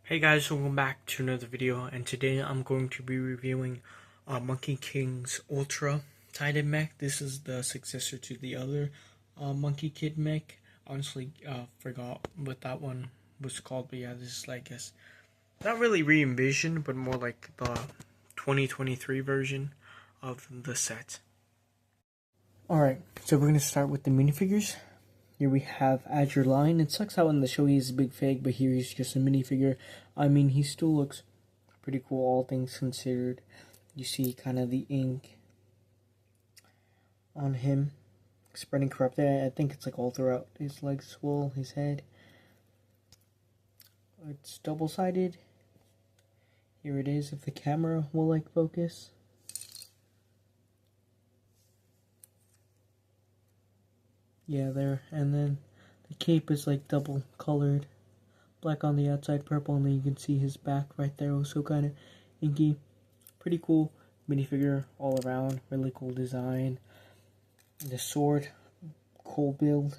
Hey guys, welcome back to another video, and today I'm going to be reviewing Monkey King's Ultra Titan mech. This is the successor to the other Monkey Kid mech. Honestly, forgot what that one was called, but yeah, this is like, I guess, not really re-envisioned, but more like the 2023 version of the set. Alright, so we're going to start with the minifigures. Here we have Azure Line. It sucks out in the show he's a big fake, but here he's just a minifigure. I mean, he still looks pretty cool, all things considered. You see kind of the ink on him spreading corrupted. I think it's like all throughout his legs, swole, his head. It's double-sided. Here it is, if the camera will like focus. Yeah, there. And then the cape is like double colored. Black on the outside, purple, and then you can see his back right there, also kind of inky. Pretty cool minifigure all around. Really cool design. The sword, cool build.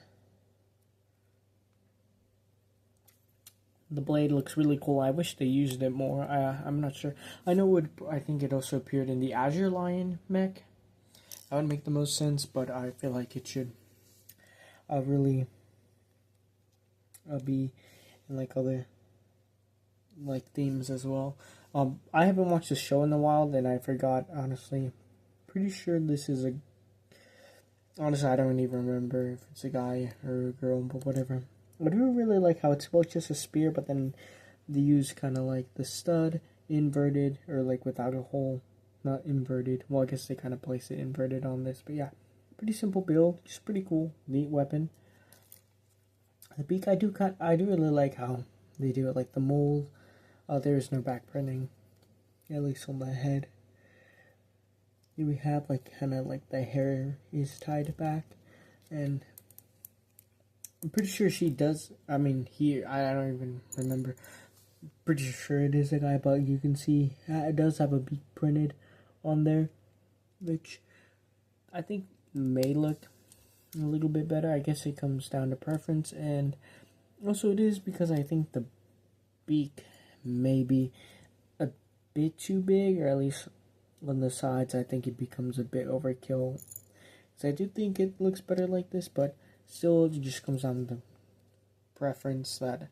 The blade looks really cool. I wish they used it more. I'm not sure. I think it also appeared in the Azure Lion mech. That would make the most sense, but I feel like it should really be in like other like themes as well. I haven't watched the show in a while, and I forgot, honestly. Pretty sure this is honestly, I don't even remember if it's a guy or a girl, but whatever. I do really like how it's both just a spear, but then they use kind of like the stud inverted, or like without a hole, not inverted. Well, I guess they kind of place it inverted on this, but yeah. Pretty simple build, just pretty cool, neat weapon. The beak, I do really like how they do it, like the mold. There is no back printing, at least on the head. Here we have like kind of like the hair is tied back, and I'm pretty sure she does. I mean, here I don't even remember. Pretty sure it is a guy, but you can see it does have a beak printed on there, which I think may look a little bit better. I guess it comes down to preference, and also it is because I think the beak may be a bit too big, or at least on the sides I think it becomes a bit overkill. So I do think it looks better like this, but still it just comes down to preference that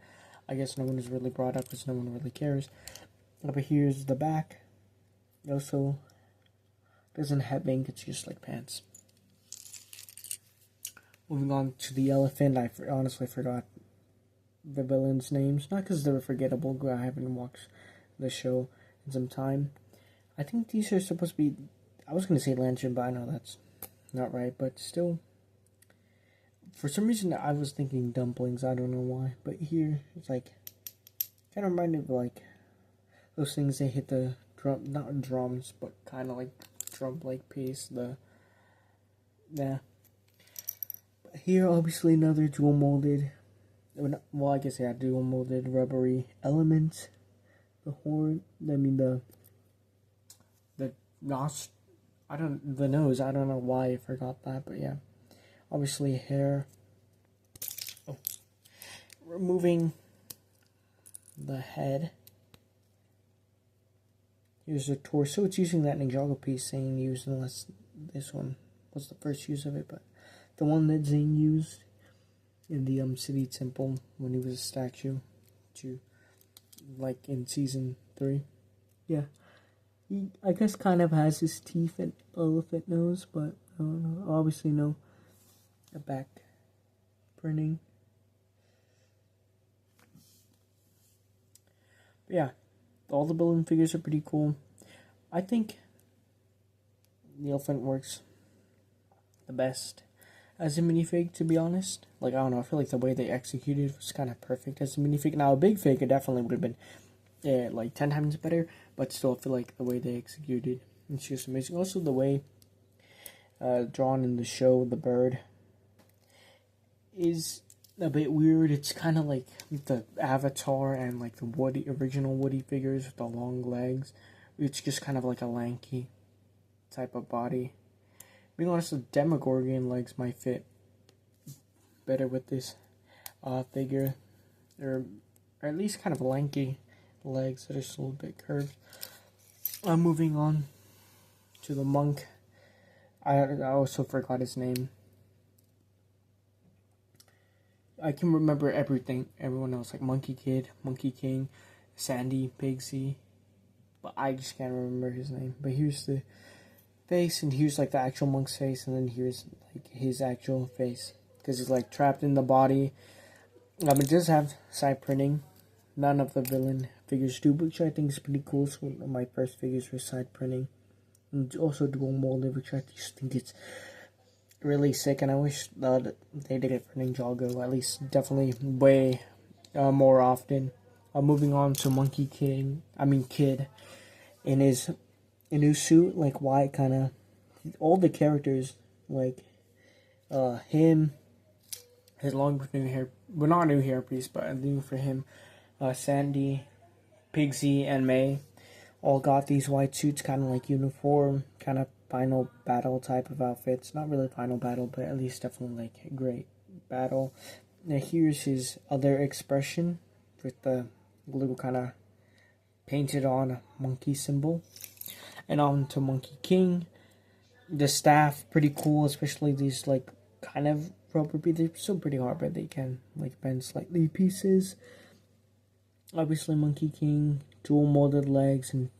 I guess no one has really brought up because no one really cares. But here's the back. It also doesn't have ink, it's just like pants. Moving on to the elephant, I honestly forgot the villains' names. Not because they were forgettable, I haven't watched the show in some time. I think these are supposed to be, I was going to say lantern, but I know that's not right. But still, for some reason I was thinking dumplings, I don't know why. But here, it's like, kind of reminded of like those things they hit the drum, not drums, but kind of like drum-like piece, yeah. Here, obviously, another dual molded, well, I guess, yeah, dual molded rubbery element. The horn, I mean, the nose, the nose, I don't know why I forgot that, but yeah. Obviously, hair. Oh. Removing the head. Here's the torso. It's using that Ninjago piece Zane used, unless this one was the first use of it, but the one that Zane used in the city temple when he was a statue, like in season 3. Yeah, he I guess kind of has his teeth and elephant nose, but I don't know. Obviously no back printing. But yeah, all the balloon figures are pretty cool. I think the elephant works the best as a minifig, to be honest. Like, I don't know, I feel like the way they executed was kind of perfect as a minifig. Now, a big fig, it definitely would have been like 10 times better, but still, I feel like the way they executed, it's just amazing. Also, the way drawn in the show, the bird, is a bit weird. It's kind of like the Avatar and like the original Woody figures with the long legs. It's just kind of like a lanky type of body. Being honest, the Demogorgon legs might fit better with this figure. They're at least kind of lanky legs that are still a bit curved. Moving on to the monk. I also forgot his name. I can remember everyone else, like Monkey Kid, Monkey King, Sandy, Pigsy, but I just can't remember his name. But here's the face, and here's like the actual monk's face, and then here's like his actual face, because he's like trapped in the body. It does have side printing. None of the villain figures do, which I think is pretty cool. So one of my first figures were side printing, and also dual molded, which I just think it's really sick. And I wish that they did it for Ninjago, at least definitely way more often. Moving on to Monkey King, Kid, in his new suit, like white kind of. All the characters, like him, his long new hair, well, not new hairpiece, but new for him. Sandy, Pigsy, and May all got these white suits, kind of like uniform, kind of final battle type of outfits. Not really final battle, but at least definitely like great battle. Now here's his other expression with the little kind of painted on monkey symbol. And on to Monkey King. The staff, pretty cool, especially these like kind of rubber beads. They're still pretty hard, but they can like bend slightly pieces. Obviously Monkey King, dual molded legs and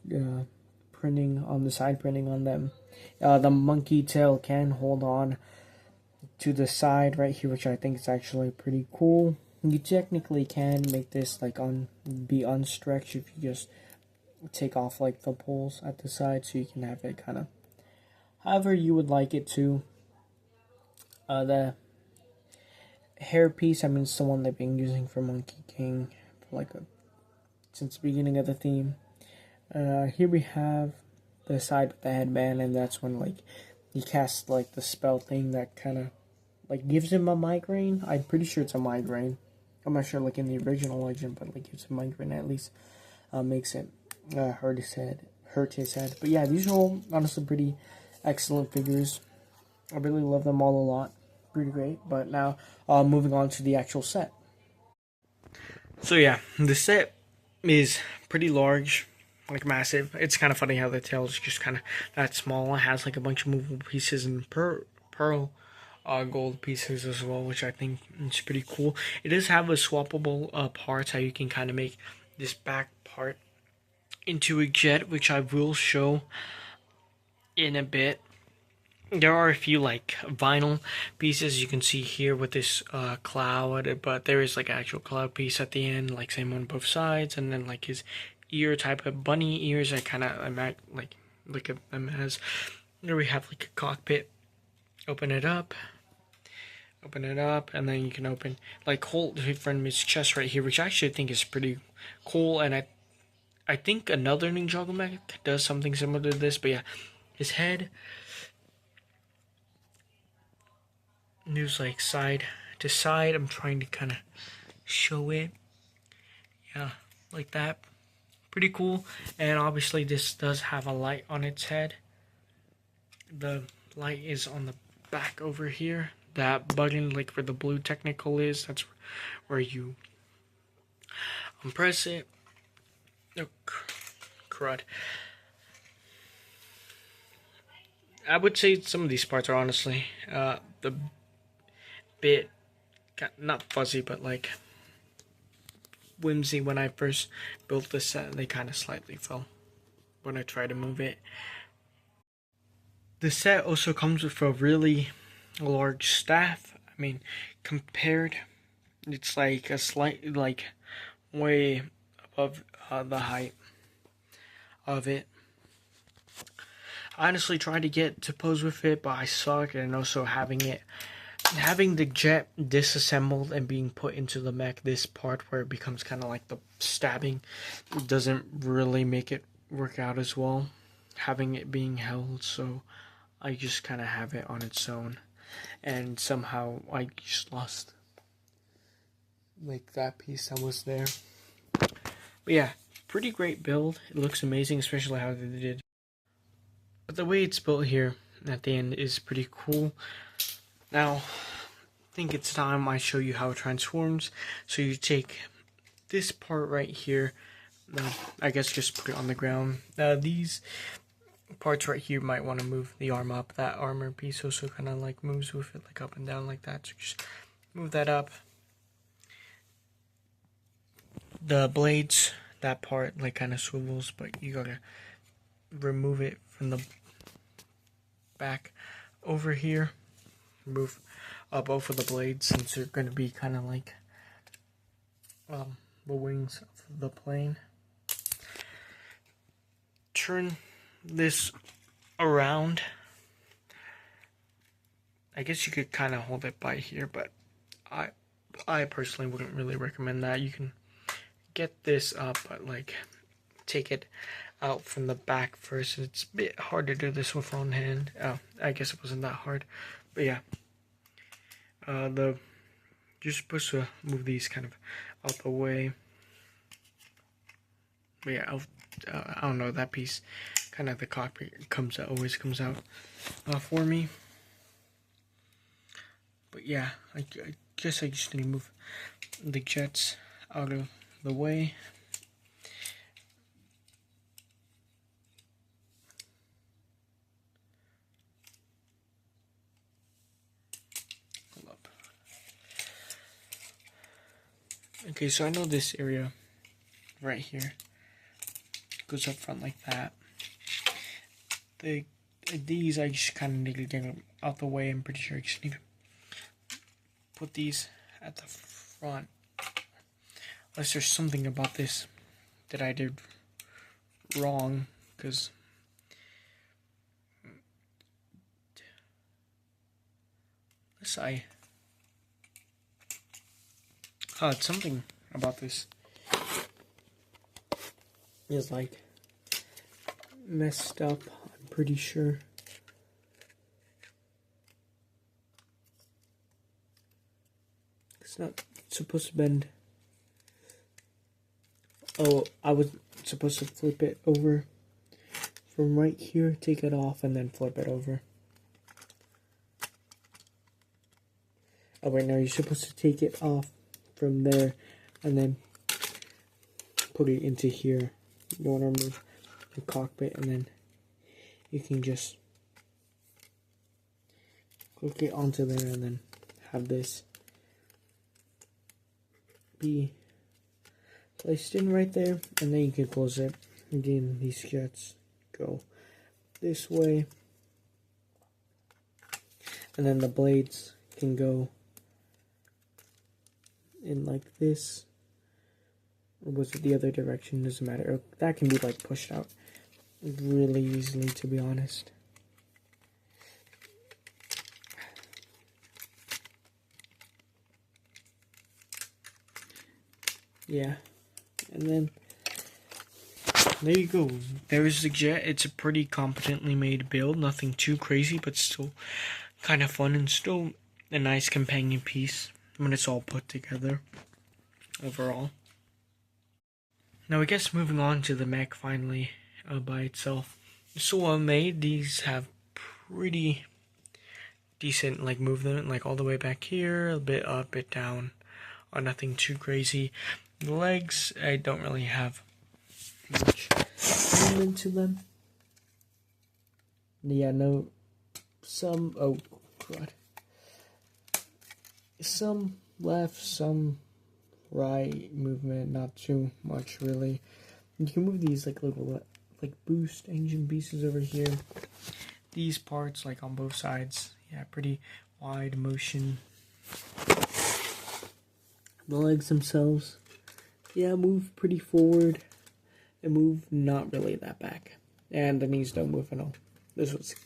printing on the side, printing on them. The monkey tail can hold on to the side right here, which I think is actually pretty cool. You technically can make this like be unstretched if you just take off like the poles at the side, so you can have it kind of however you would like it to. The hair piece, it's the one they've been using for Monkey King for like since the beginning of the theme. Here we have the side with the headband, and that's when like he casts like the spell thing that kind of like gives him a migraine. I'm pretty sure it's a migraine. I'm not sure like in the original legend, but like gives him a migraine, at least makes it hurt his head. But yeah, these are all honestly pretty excellent figures. I really love them all a lot. Pretty great. But now moving on to the actual set. So yeah, the set is pretty large, like massive. It's kind of funny how the tail is just kind of that small. It has like a bunch of movable pieces and pearl gold pieces as well, which I think is pretty cool. It does have a swappable parts, how you can kind of make this back part into a jet, which I will show in a bit. There are a few like vinyl pieces you can see here with this cloud, but there is like an actual cloud piece at the end, like same on both sides, and then like his ear type of bunny ears. I might like look at them as. There we have like a cockpit. Open it up, and then you can open like hold from his chest right here, which I actually think is pretty cool. And I think another Ninjago mech does something similar to this, but yeah, his head. Moves like side to side. I'm trying to kind of show it. Yeah, like that. Pretty cool. And obviously this does have a light on its head. The light is on the back over here. That button, like where the blue technical is, that's where you press it. Oh, crud. I would say some of these parts are honestly the bit not fuzzy, but like whimsy. When I first built this set, they kind of slightly fell when I tried to move it. The set also comes with a really large staff. Compared, it's like a slight, like way above the height of it. I honestly tried to get to pose with it, but I suck, and also having the jet disassembled and being put into the mech, this part where it becomes kind of like the stabbing, doesn't really make it work out as well, having it being held, so I just kind of have it on its own, and somehow I just lost like that piece that was there. But yeah, pretty great build. It looks amazing, especially how they did. But the way it's built here at the end is pretty cool. Now, I think it's time I show you how it transforms. So you take this part right here, I guess just put it on the ground. These parts right here might want to move the arm up. That armor piece also kind of like moves with it, like up and down like that. So just move that up. The blades, that part like kind of swivels, but you gotta remove it from the back over here. Remove both of the blades since they're gonna be kind of like the wings of the plane. Turn this around. I guess you could kind of hold it by here, but I personally wouldn't really recommend that. You can get this up, but like take it out from the back first. It's a bit hard to do this with one hand. I guess it wasn't that hard, but yeah. You're supposed to move these kind of out the way. But yeah, I don't know, that piece, kind of the cockpit always comes out for me. But yeah, I guess I just need to move the jets out of the way. Hold up. Okay, so I know this area right here goes up front like that. These I just kind of need to get them out the way. I'm pretty sure I just need to put these at the front. Unless there's something about this that I did wrong, because it's something about this is like messed up, I'm pretty sure. It's not supposed to bend. Oh, I was supposed to flip it over from right here, take it off, and then flip it over. Oh wait, no, you're supposed to take it off from there and then put it into here. You want to remove the cockpit, and then you can just click it onto there and then have this be placed in right there, and then you can close it. Again, these jets go this way, and then the blades can go in like this, or was it the other direction? Doesn't matter. That can be like pushed out really easily, to be honest. Yeah, and then there you go. There's the jet. It's a pretty competently made build. Nothing too crazy, but still kind of fun and still a nice companion piece when it's all put together overall. Now I guess moving on to the mech finally by itself. So well made. These have pretty decent like movement, like all the way back here, a bit up, a bit down. Nothing too crazy. The legs, I don't really have much movement to them. Yeah, no, oh god. Some left, some right movement, not too much really. You can move these like little like boost engine pieces over here. These parts like on both sides, yeah, pretty wide motion. The legs themselves, yeah, move pretty forward and move not really that back. And the knees don't move at all. This was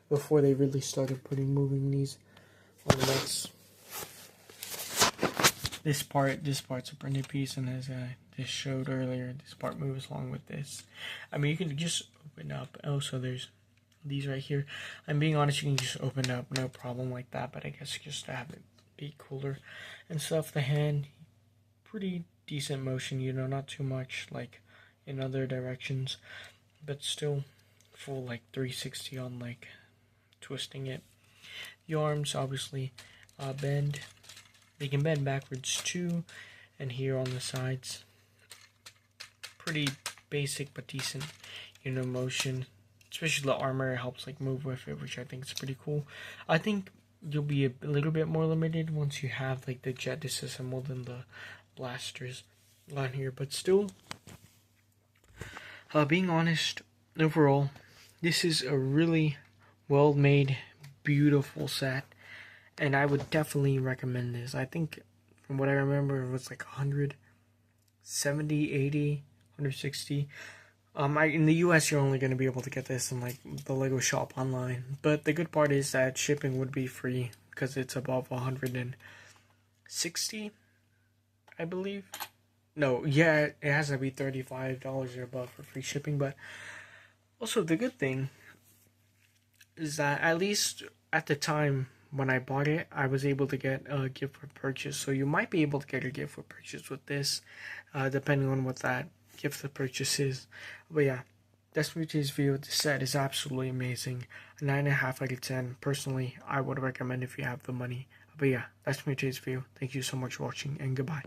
before they really started moving knees on the legs. This part's a printed piece, and as I just showed earlier, this part moves along with this. I mean, you can just open up. Also, there's these right here. I'm being honest, you can just open up, no problem like that, but I guess just to have it be cooler and stuff. The hand, pretty decent motion, you know, not too much like in other directions, but still full like 360 on like twisting it. The arms obviously bend. They can bend backwards too, and here on the sides, pretty basic but decent, motion. Especially the armor helps like move with it, which I think is pretty cool. I think you'll be a little bit more limited once you have like the jet disassembled and the blasters on here, but still, being honest, overall, this is a really well made, beautiful set, and I would definitely recommend this. I think from what I remember, it was like 170, 80, 160. In the US, you're only going to be able to get this in like the Lego shop online. But the good part is that shipping would be free because it's above 160, I believe. No, yeah, it has to be $35 or above for free shipping. But also, the good thing is that at least at the time when I bought it, I was able to get a gift for purchase. So you might be able to get a gift for purchase with this, depending on what that gift for purchase is. But yeah, that's for today's video. This set is absolutely amazing. A 9.5 out of 10. Personally, I would recommend if you have the money. But yeah, that's for today's video. Thank you so much for watching, and goodbye.